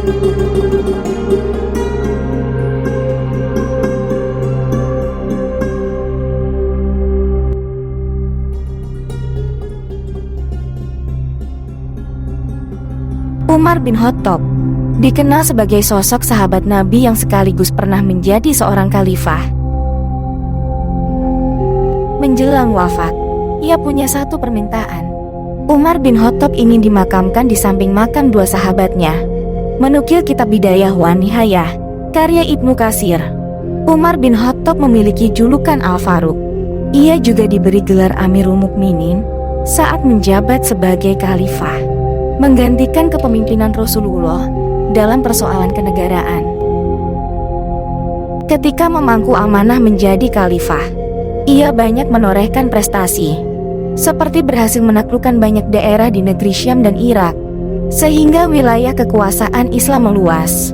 Umar bin Khattab dikenal sebagai sosok sahabat Nabi yang sekaligus pernah menjadi seorang khalifah. Menjelang wafat, ia punya satu permintaan. Umar bin Khattab ingin dimakamkan di samping makam dua sahabatnya. Menukil kitab Bidayah wa Nihayah, karya Ibnu Katsir, Umar bin Khattab memiliki julukan Al-Faruq. Ia juga diberi gelar Amirul Mukminin saat menjabat sebagai khalifah, menggantikan kepemimpinan Rasulullah dalam persoalan kenegaraan. Ketika memangku amanah menjadi khalifah, ia banyak menorehkan prestasi, seperti berhasil menaklukkan banyak daerah di negeri Syam dan Irak, sehingga wilayah kekuasaan Islam meluas.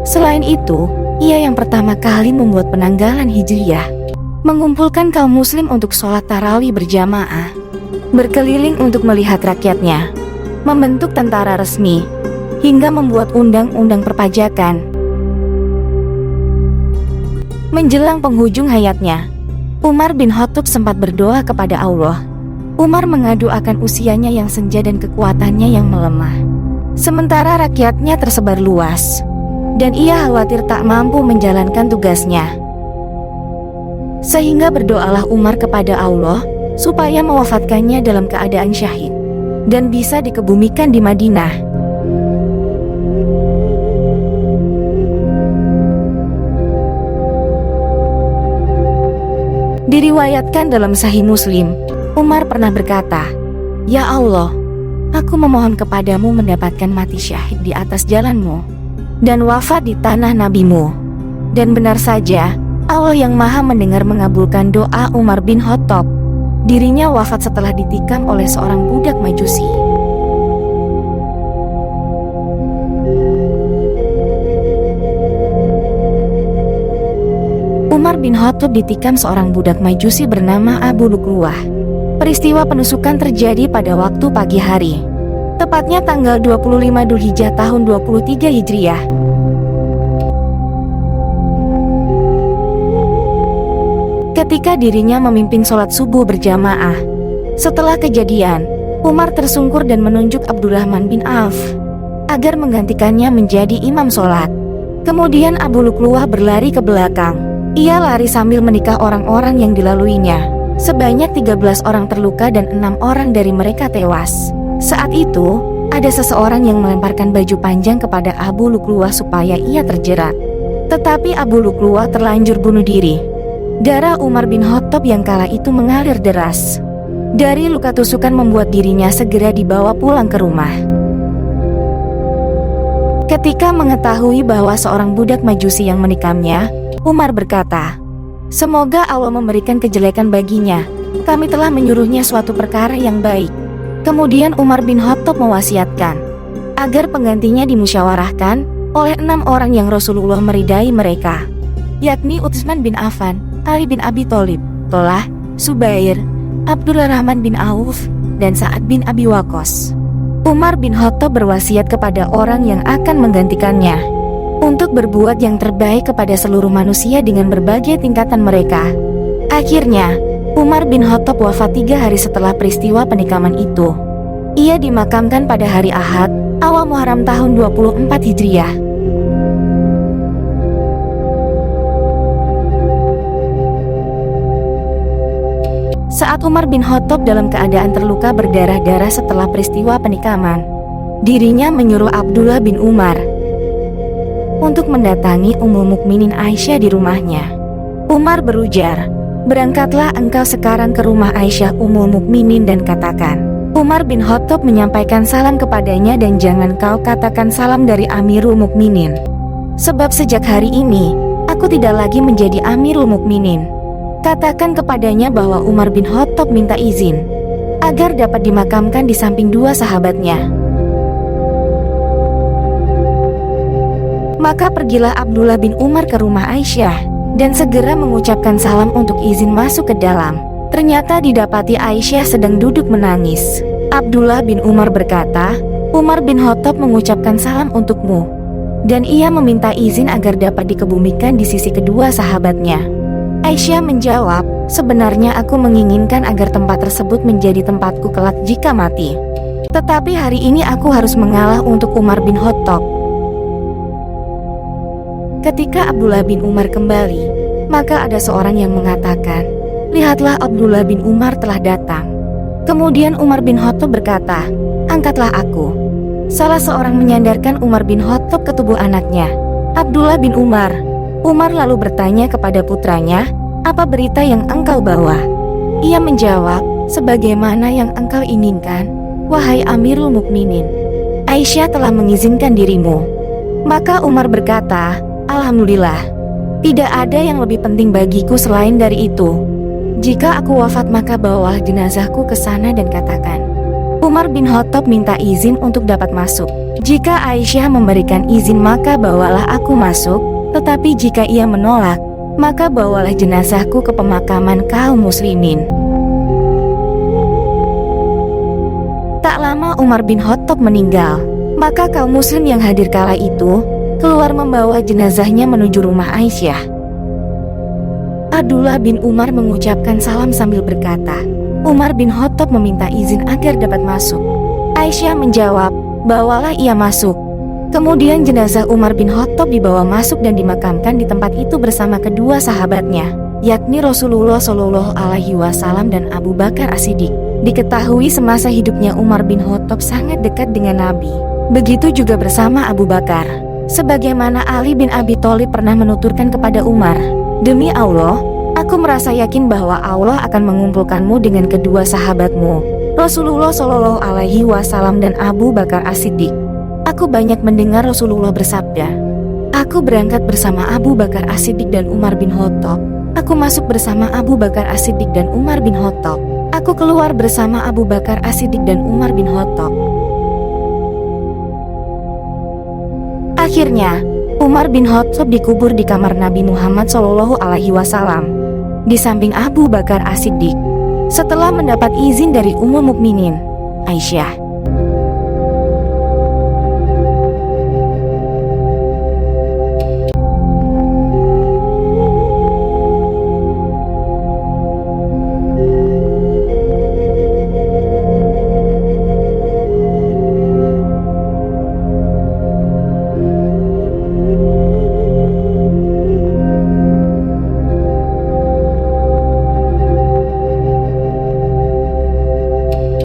Selain itu, ia yang pertama kali membuat penanggalan Hijriyah, mengumpulkan kaum muslim untuk sholat tarawih berjamaah, berkeliling untuk melihat rakyatnya, membentuk tentara resmi, hingga membuat undang-undang perpajakan. Menjelang penghujung hayatnya, Umar bin Khattab sempat berdoa kepada Allah. Umar mengadu akan usianya yang senja dan kekuatannya yang melemah, sementara rakyatnya tersebar luas, dan ia khawatir tak mampu menjalankan tugasnya. Sehingga berdoalah Umar kepada Allah supaya mewafatkannya dalam keadaan syahid dan bisa dikebumikan di Madinah. Diriwayatkan dalam Sahih Muslim, Umar pernah berkata, "Ya Allah, aku memohon kepadamu mendapatkan mati syahid di atas jalanmu dan wafat di tanah nabimu." Dan benar saja, Allah yang maha mendengar mengabulkan doa Umar bin Khattab. Dirinya wafat setelah ditikam oleh seorang budak Majusi. Umar bin Khattab ditikam seorang budak Majusi bernama Abu Luqluwah. Peristiwa penusukan terjadi pada waktu pagi hari, tepatnya tanggal 25 Dzulhijjah tahun 23 Hijriah. Ketika dirinya memimpin sholat subuh berjamaah. Setelah kejadian, Umar tersungkur dan menunjuk Abdurrahman bin Auf agar menggantikannya menjadi imam sholat. Kemudian Abu Luqluwah berlari ke belakang. Ia lari sambil menikah orang-orang yang dilaluinya. Sebanyak 13 orang terluka dan 6 orang dari mereka tewas. Saat itu, ada seseorang yang melemparkan baju panjang kepada Abu Luqluwah supaya ia terjerat. Tetapi Abu Luqluwah terlanjur bunuh diri. Darah Umar bin Khattab yang kala itu mengalir deras. Dari luka tusukan membuat dirinya segera dibawa pulang ke rumah. Ketika mengetahui bahwa seorang budak Majusi yang menikamnya, Umar berkata, "Semoga Allah memberikan kejelekan baginya. Kami telah menyuruhnya suatu perkara yang baik." Kemudian Umar bin Khattab mewasiatkan agar penggantinya dimusyawarahkan oleh 6 orang yang Rasulullah meridai mereka, yakni Utsman bin Affan, Ali bin Abi Thalib, Tolhah, Zubair, Abdurrahman bin Auf, dan Sa'ad bin Abi Waqqas. Umar bin Khattab berwasiat kepada orang yang akan menggantikannya untuk berbuat yang terbaik kepada seluruh manusia dengan berbagai tingkatan mereka. Akhirnya, Umar bin Khattab wafat 3 hari setelah peristiwa penikaman itu. Ia dimakamkan pada hari Ahad, awal Muharram tahun 24 Hijriah. Saat Umar bin Khattab dalam keadaan terluka berdarah-darah setelah peristiwa penikaman, dirinya menyuruh Abdullah bin Umar untuk mendatangi Ummul Mukminin Aisyah di rumahnya. Umar berujar, "Berangkatlah engkau sekarang ke rumah Aisyah Ummul Mukminin dan katakan, Umar bin Khattab menyampaikan salam kepadanya dan jangan kau katakan salam dari Amirul Mukminin. Sebab sejak hari ini, aku tidak lagi menjadi Amirul Mukminin. Katakan kepadanya bahwa Umar bin Khattab minta izin agar dapat dimakamkan di samping 2 sahabatnya." Maka pergilah Abdullah bin Umar ke rumah Aisyah dan segera mengucapkan salam untuk izin masuk ke dalam. Ternyata didapati Aisyah sedang duduk menangis. Abdullah bin Umar berkata, Umar bin Khattab mengucapkan salam untukmu. Dan ia meminta izin agar dapat dikebumikan di sisi kedua sahabatnya. Aisyah menjawab, sebenarnya aku menginginkan agar tempat tersebut menjadi tempatku kelak jika mati. Tetapi hari ini aku harus mengalah untuk Umar bin Khattab. Ketika Abdullah bin Umar kembali, maka ada seorang yang mengatakan, lihatlah Abdullah bin Umar telah datang. Kemudian Umar bin Khattab berkata, angkatlah aku. Salah seorang menyandarkan Umar bin Khattab ke tubuh anaknya, Abdullah bin Umar. Umar lalu bertanya kepada putranya, apa berita yang engkau bawa? Ia menjawab, sebagaimana yang engkau inginkan, wahai Amirul Mukminin. Aisyah telah mengizinkan dirimu. Maka Umar berkata, alhamdulillah. Tidak ada yang lebih penting bagiku selain dari itu. Jika aku wafat maka bawalah jenazahku ke sana dan katakan, Umar bin Khattab minta izin untuk dapat masuk. Jika Aisyah memberikan izin maka bawalah aku masuk, tetapi jika ia menolak, maka bawalah jenazahku ke pemakaman kaum muslimin. Tak lama Umar bin Khattab meninggal, maka kaum muslim yang hadir kala itu keluar membawa jenazahnya menuju rumah Aisyah. Abdullah bin Umar mengucapkan salam sambil berkata, Umar bin Khattab meminta izin agar dapat masuk. Aisyah menjawab, bawalah ia masuk. Kemudian jenazah Umar bin Khattab dibawa masuk dan dimakamkan di tempat itu bersama kedua sahabatnya, yakni Rasulullah Shallallahu Alaihi Wasallam dan Abu Bakar As-Siddiq. Diketahui semasa hidupnya Umar bin Khattab sangat dekat dengan Nabi. Begitu juga bersama Abu Bakar. Sebagaimana Ali bin Abi Thalib pernah menuturkan kepada Umar, demi Allah, aku merasa yakin bahwa Allah akan mengumpulkanmu dengan kedua sahabatmu, Rasulullah Shallallahu Alaihi Wasallam dan Abu Bakar As-Siddiq. Aku banyak mendengar Rasulullah bersabda, aku berangkat bersama Abu Bakar As-Siddiq dan Umar bin Khattab. Aku masuk bersama Abu Bakar As-Siddiq dan Umar bin Khattab. Aku keluar bersama Abu Bakar As-Siddiq dan Umar bin Khattab. Akhirnya, Umar bin Khattab dikubur di kamar Nabi Muhammad SAW di samping Abu Bakar As-Siddiq setelah mendapat izin dari Ummul Mukminin, Aisyah.